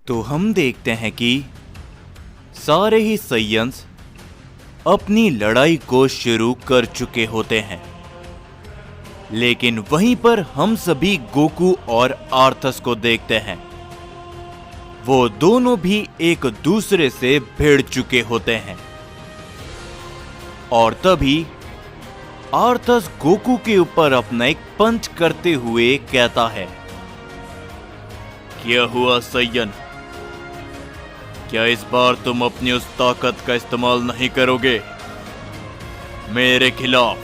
तो हम देखते हैं कि सारे ही साइयन्स अपनी लड़ाई को शुरू कर चुके होते हैं, लेकिन वहीं पर हम सभी गोकू और आर्थस को देखते हैं। वो दोनों भी एक दूसरे से भिड़ चुके होते हैं और तभी आर्थस गोकू के ऊपर अपना एक पंच करते हुए कहता है, क्या हुआ साइयन? क्या इस बार तुम अपनी उस ताकत का इस्तेमाल नहीं करोगे मेरे खिलाफ?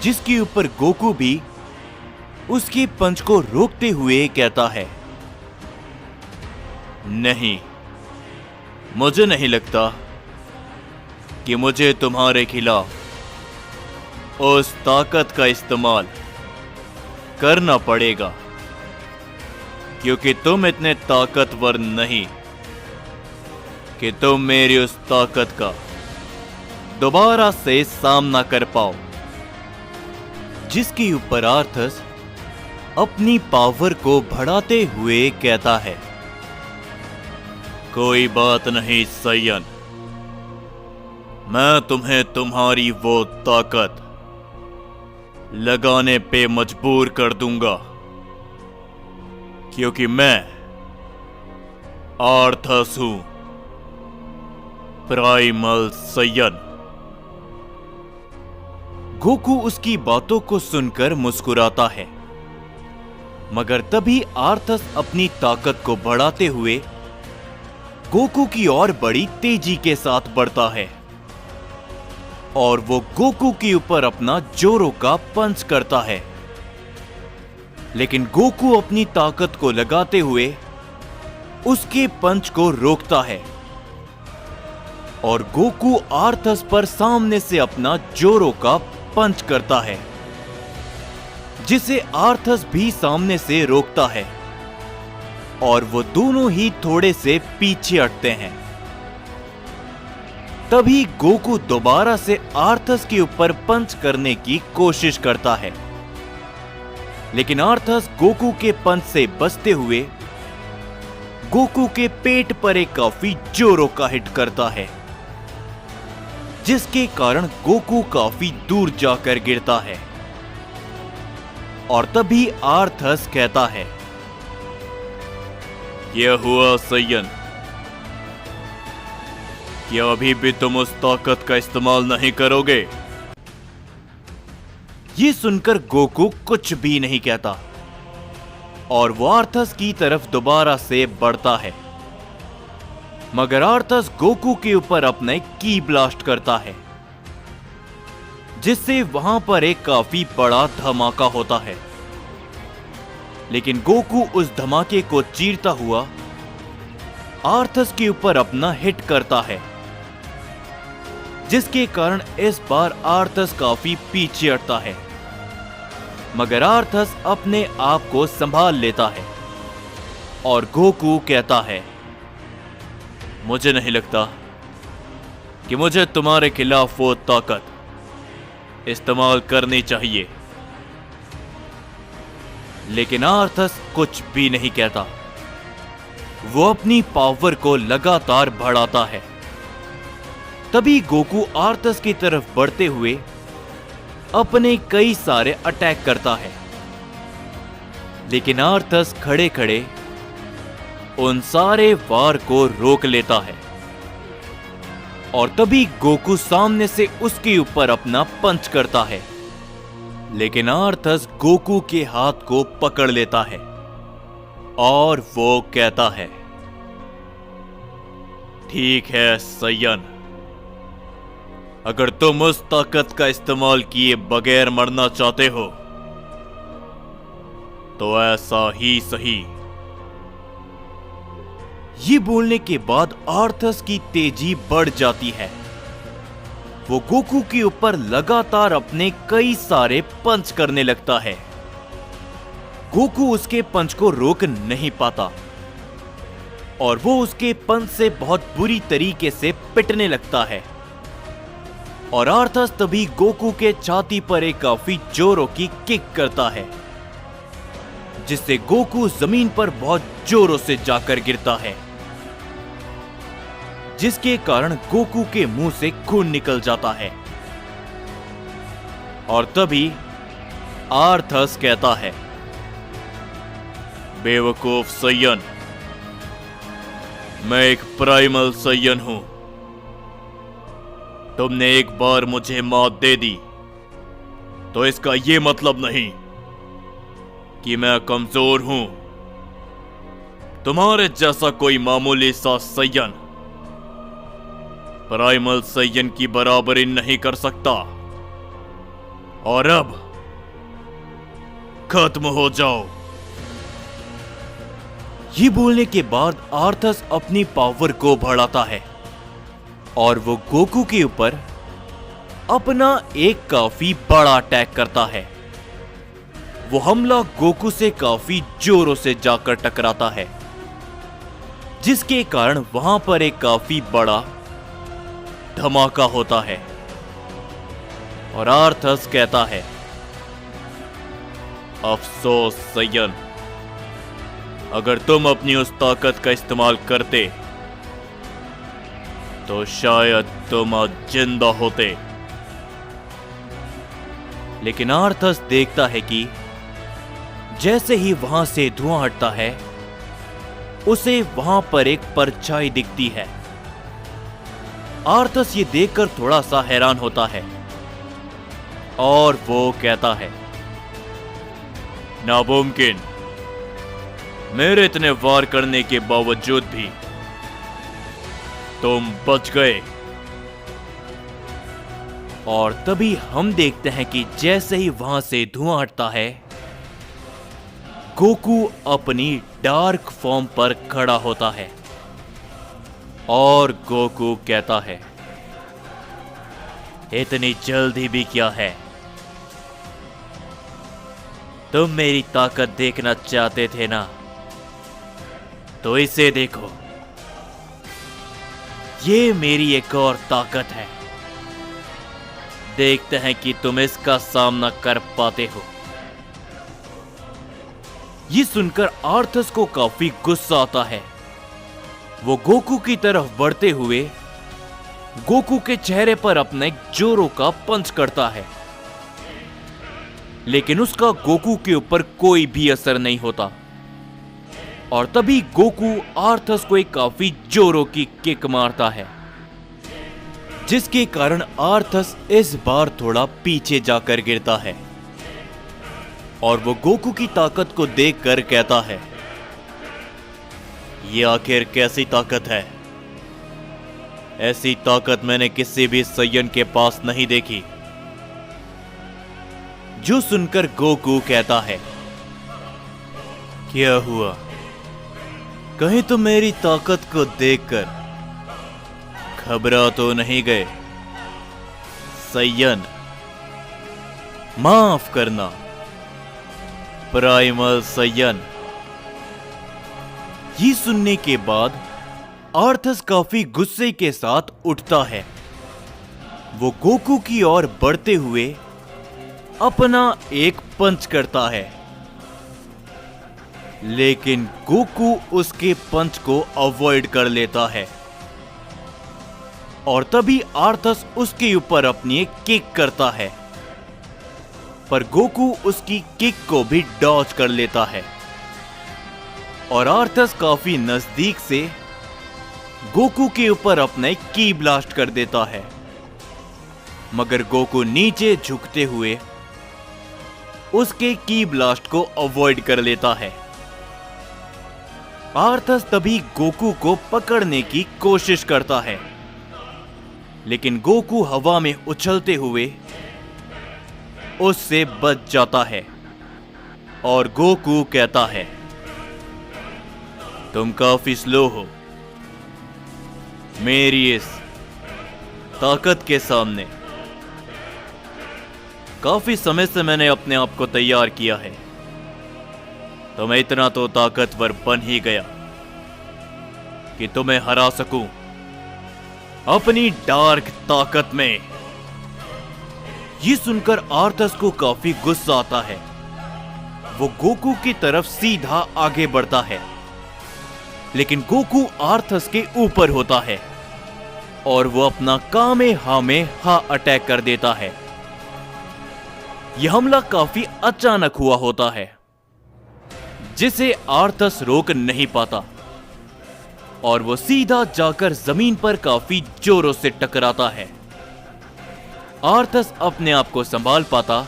जिसके ऊपर गोकू भी उसके पंच को रोकते हुए कहता है, नहीं, मुझे नहीं लगता कि मुझे तुम्हारे खिलाफ उस ताकत का इस्तेमाल करना पड़ेगा, क्योंकि तुम इतने ताकतवर नहीं कि तुम मेरी उस ताकत का दोबारा से सामना कर पाओ। जिसके ऊपर आर्थस अपनी पावर को बढ़ाते हुए कहता है, कोई बात नहीं साइयन, मैं तुम्हें तुम्हारी वो ताकत लगाने पे मजबूर कर दूंगा, क्योंकि मैं आर्थस हूं, प्राइमल साइयन। गोकू उसकी बातों को सुनकर मुस्कुराता है, मगर तभी आर्थस अपनी ताकत को बढ़ाते हुए गोकू की ओर बड़ी तेजी के साथ बढ़ता है और वो गोकू के ऊपर अपना जोरो का पंच करता है। लेकिन गोकू अपनी ताकत को लगाते हुए उसके पंच को रोकता है और गोकू आर्थस पर सामने से अपना जोरो का पंच करता है, जिसे आर्थस भी सामने से रोकता है और वो दोनों ही थोड़े से पीछे हटते हैं। तभी गोकू दोबारा से आर्थस के ऊपर पंच करने की कोशिश करता है, लेकिन आर्थस गोकू के पंच से बचते हुए गोकू के पेट पर एक काफी जोरों का हिट करता है, जिसके कारण गोकू काफी दूर जाकर गिरता है। और तभी आर्थस कहता है, क्या हुआ साइयन? क्या अभी भी तुम उस ताकत का इस्तेमाल नहीं करोगे? ये सुनकर गोकू कुछ भी नहीं कहता और वो आर्थस की तरफ दोबारा से बढ़ता है, मगर आर्थस गोकू के ऊपर अपना एक की ब्लास्ट करता है, जिससे वहां पर एक काफी बड़ा धमाका होता है। लेकिन गोकू उस धमाके को चीरता हुआ आर्थस के ऊपर अपना हिट करता है, जिसके कारण इस बार आर्थस काफी पीछे हटता है, मगर आर्थस अपने आप को संभाल लेता है और गोकू कहता है, मुझे नहीं लगता कि मुझे तुम्हारे खिलाफ वो ताकत इस्तेमाल करनी चाहिए। लेकिन आर्थस कुछ भी नहीं कहता, वो अपनी पावर को लगातार बढ़ाता है। तभी गोकू आर्थस की तरफ बढ़ते हुए अपने कई सारे अटैक करता है, लेकिन आर्थस खड़े खड़े उन सारे वार को रोक लेता है और तभी गोकू सामने से उसके ऊपर अपना पंच करता है, लेकिन आर्थस गोकू के हाथ को पकड़ लेता है और वो कहता है, ठीक है साइयन, अगर तुम उस ताकत का इस्तेमाल किए बगैर मरना चाहते हो तो ऐसा ही सही। ये बोलने के बाद आर्थस की तेजी बढ़ जाती है। वो गोकू के ऊपर लगातार अपने कई सारे पंच करने लगता है। गोकू उसके पंच को रोक नहीं पाता और वो उसके पंच से बहुत बुरी तरीके से पिटने लगता है और आर्थस तभी गोकू के छाती पर एक काफी जोरों की किक करता है, जिससे गोकू जमीन पर बहुत जोरों से जाकर गिरता है, जिसके कारण गोकू के मुंह से खून निकल जाता है। और तभी आर्थस कहता है, बेवकूफ सैयन, मैं एक प्राइमल सैयन हूं। तुमने एक बार मुझे मौत दे दी तो इसका यह मतलब नहीं कि मैं कमजोर हूं। तुम्हारे जैसा कोई मामूली सा सैयन प्राइमल सैयन की बराबरी नहीं कर सकता। और अब खत्म हो जाओ। ये बोलने के बाद आर्थस अपनी पावर को बढ़ाता है और वो गोकू के ऊपर अपना एक काफी बड़ा अटैक करता है। वो हमला गोकू से काफी जोरों से जाकर टकराता है, जिसके कारण वहां पर एक काफी बड़ा धमाका होता है। और आर्थस कहता है, अफसोस सैयन, अगर तुम अपनी उस ताकत का इस्तेमाल करते तो शायद तुम आज जिंदा होते। लेकिन आर्थस देखता है कि जैसे ही वहां से धुआं हटता है, उसे वहां पर एक परछाई दिखती है। आर्थस ये देखकर थोड़ा सा हैरान होता है और वो कहता है, नामुमकिन, मेरे इतने वार करने के बावजूद भी तुम बच गए। और तभी हम देखते हैं कि जैसे ही वहां से धुआं हटता है, गोकू अपनी डार्क फॉर्म पर खड़ा होता है और गोकू कहता है, इतनी जल्दी भी क्या है? तुम मेरी ताकत देखना चाहते थे ना, तो इसे देखो, ये मेरी एक और ताकत है। देखते हैं कि तुम इसका सामना कर पाते हो। ये सुनकर आर्थस को काफी गुस्सा आता है। वो गोकू की तरफ बढ़ते हुए गोकू के चेहरे पर अपने जोरों का पंच करता है, लेकिन उसका गोकू के ऊपर कोई भी असर नहीं होता। और तभी गोकू आर्थस को एक काफी जोरों की किक मारता है, जिसके कारण आर्थस इस बार थोड़ा पीछे जाकर गिरता है। और वो गोकू की ताकत को देखकर कहता है, ये आखिर कैसी ताकत है? ऐसी ताकत मैंने किसी भी सैयन के पास नहीं देखी। जो सुनकर गोकू कहता है, क्या हुआ? कहीं तुम मेरी ताकत को देखकर घबरा तो नहीं गए? सैयन, माफ करना, प्राइमल सैयन। ये सुनने के बाद आर्थस काफी गुस्से के साथ उठता है। वो गोकू की ओर बढ़ते हुए अपना एक पंच करता है, लेकिन गोकू उसके पंच को अवॉइड कर लेता है। और तभी आर्थस उसके ऊपर अपनी एक किक करता है, पर गोकू उसकी किक को भी डॉज कर लेता है। और आर्थस काफी नजदीक से गोकू के ऊपर अपना एक की ब्लास्ट कर देता है, मगर गोकू नीचे झुकते हुए उसके की ब्लास्ट को अवॉइड कर लेता है। आर्थस तभी गोकू को पकड़ने की कोशिश करता है, लेकिन गोकू हवा में उछलते हुए उससे बच जाता है। और गोकू कहता है, तुम काफी स्लो हो। मेरी इस ताकत के सामने काफी समय से मैंने अपने आप को तैयार किया है, तो मैं इतना तो ताकतवर बन ही गया कि तुम्हें हरा सकूं अपनी डार्क ताकत में। ये सुनकर आर्थस को काफी गुस्सा आता है वो गोकू की तरफ सीधा आगे बढ़ता है, लेकिन गोकू आर्थस के ऊपर होता है और वो अपना कामेहामेहा अटैक कर देता है। यह हमला काफी अचानक हुआ होता है, जिसे आर्थस रोक नहीं पाता और वो सीधा जाकर जमीन पर काफी जोरों से टकराता है। आर्थस अपने आप को संभाल पाता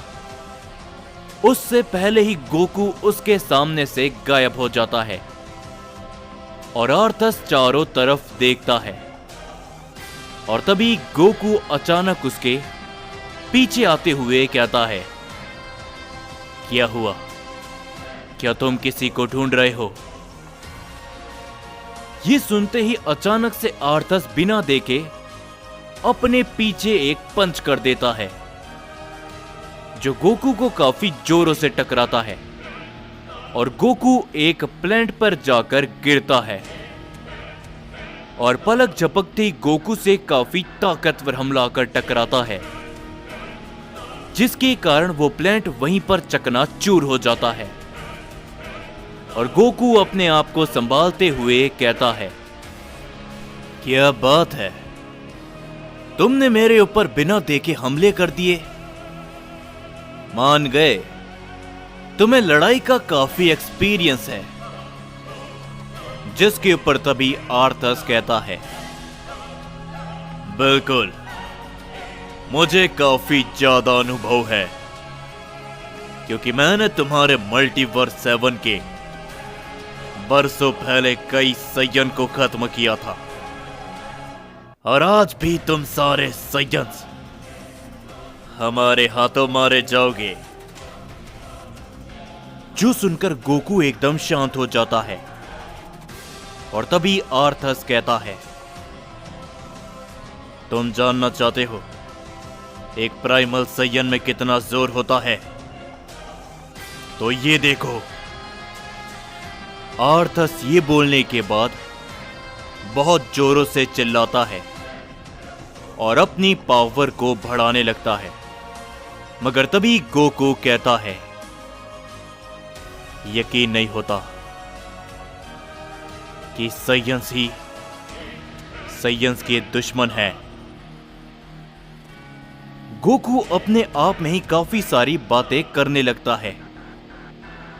उससे पहले ही गोकू उसके सामने से गायब हो जाता है और आर्थस चारों तरफ देखता है और तभी गोकू अचानक उसके पीछे आते हुए कहता है, क्या हुआ? क्या तुम किसी को ढूंढ रहे हो? ये सुनते ही अचानक से आर्थस बिना देखे अपने पीछे एक पंच कर देता है, जो गोकू को काफी जोरों से टकराता है और गोकू एक प्लेनेट पर जाकर गिरता है और पलक झपकते ही गोकू से काफी ताकतवर हमला आकर टकराता है, जिसके कारण वो प्लेनेट वहीं पर चकनाचूर हो जाता है और गोकू अपने आप को संभालते हुए कहता है, क्या बात है, तुमने मेरे ऊपर बिना देखे हमले कर दिए। मान गए तुम्हें लड़ाई का काफी एक्सपीरियंस है। जिसके ऊपर तभी आर्थस कहता है, बिल्कुल, मुझे काफी ज्यादा अनुभव है, क्योंकि मैंने तुम्हारे मल्टीवर्स 7 के बरसों पहले कई सैयन को खत्म किया था और आज भी तुम सारे सैयन्स हमारे हाथों मारे जाओगे। जो सुनकर गोकू एकदम शांत हो जाता है और तभी आर्थस कहता है, तुम जानना चाहते हो एक प्राइमल सैयन में कितना जोर होता है? तो ये देखो। आर्थस ये बोलने के बाद बहुत जोरों से चिल्लाता है और अपनी पावर को बढ़ाने लगता है, मगर तभी गोकू कहता है, यकीन नहीं होता कि सैयन्स ही सैयन्स के दुश्मन हैं। गोकू अपने आप में ही काफी सारी बातें करने लगता है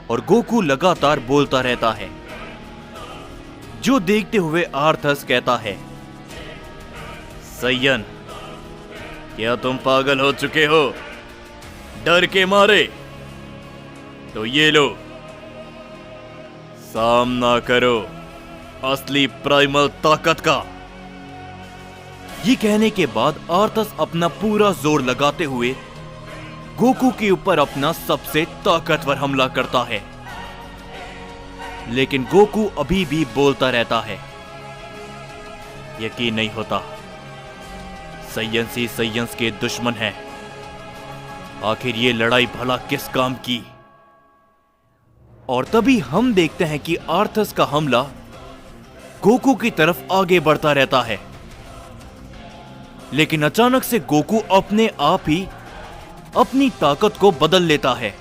और गोकू लगातार बोलता रहता है, जो देखते हुए आर्थस कहता है, सैयन, क्या तुम पागल हो चुके हो डर के मारे? तो ये लो, सामना करो असली प्राइमल ताकत का। ये कहने के बाद आर्थस अपना पूरा जोर लगाते हुए गोकू के ऊपर अपना सबसे ताकतवर हमला करता है, लेकिन गोकू अभी भी बोलता रहता है, यकीन नहीं होता, सैयन्स ही सैयन्स के दुश्मन हैं। आखिर ये लड़ाई भला किस काम की? और तभी हम देखते हैं कि आर्थस का हमला गोकू की तरफ आगे बढ़ता रहता है, लेकिन अचानक से गोकू अपने आप ही अपनी ताकत को बदल लेता है।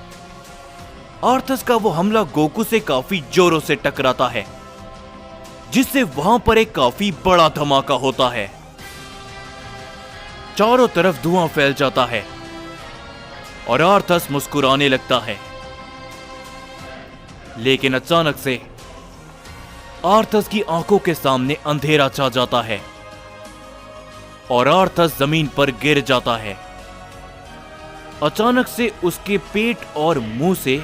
आर्थस का वो हमला गोकू से काफी जोरों से टकराता है, जिससे वहां पर एक काफी बड़ा धमाका होता है। चारों तरफ धुआं फैल जाता है और आर्थस मुस्कुराने लगता है, लेकिन अचानक से आर्थस की आंखों के सामने अंधेरा छा जाता है और आर्थस जमीन पर गिर जाता है। अचानक से उसके पेट और मुंह से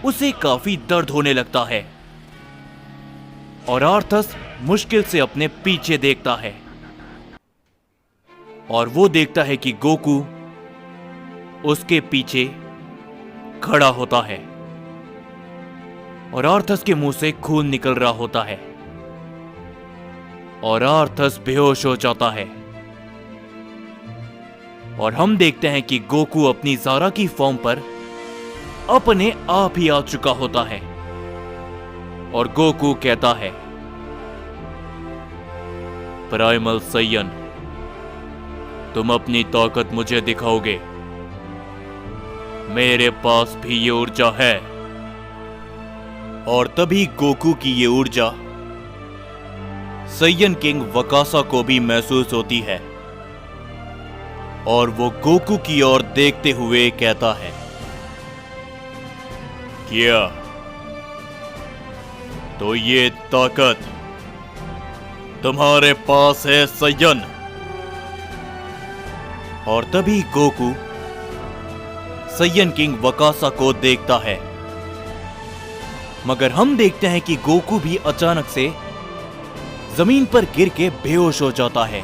उसे काफी दर्द होने लगता है और आर्थस मुश्किल से अपने पीछे देखता है और वो देखता है कि गोकू उसके पीछे खड़ा होता है और आर्थस के मुंह से खून निकल रहा होता है और आर्थस बेहोश हो जाता है और हम देखते हैं कि गोकू अपनी ज़ारा की फॉर्म पर अपने आप ही आ चुका होता है और गोकू कहता है, प्राइमल सैयन, तुम अपनी ताकत मुझे दिखाओगे। मेरे पास भी ये ऊर्जा है और तभी गोकू की ये ऊर्जा सैयन किंग वकासा को भी महसूस होती है और वो गोकू की ओर देखते हुए कहता है, क्या तो ये ताकत तुम्हारे पास है सैयन? और तभी गोकू सैयन किंग वकासा को देखता है, मगर हम देखते हैं कि गोकू भी अचानक से जमीन पर गिर के बेहोश हो जाता है।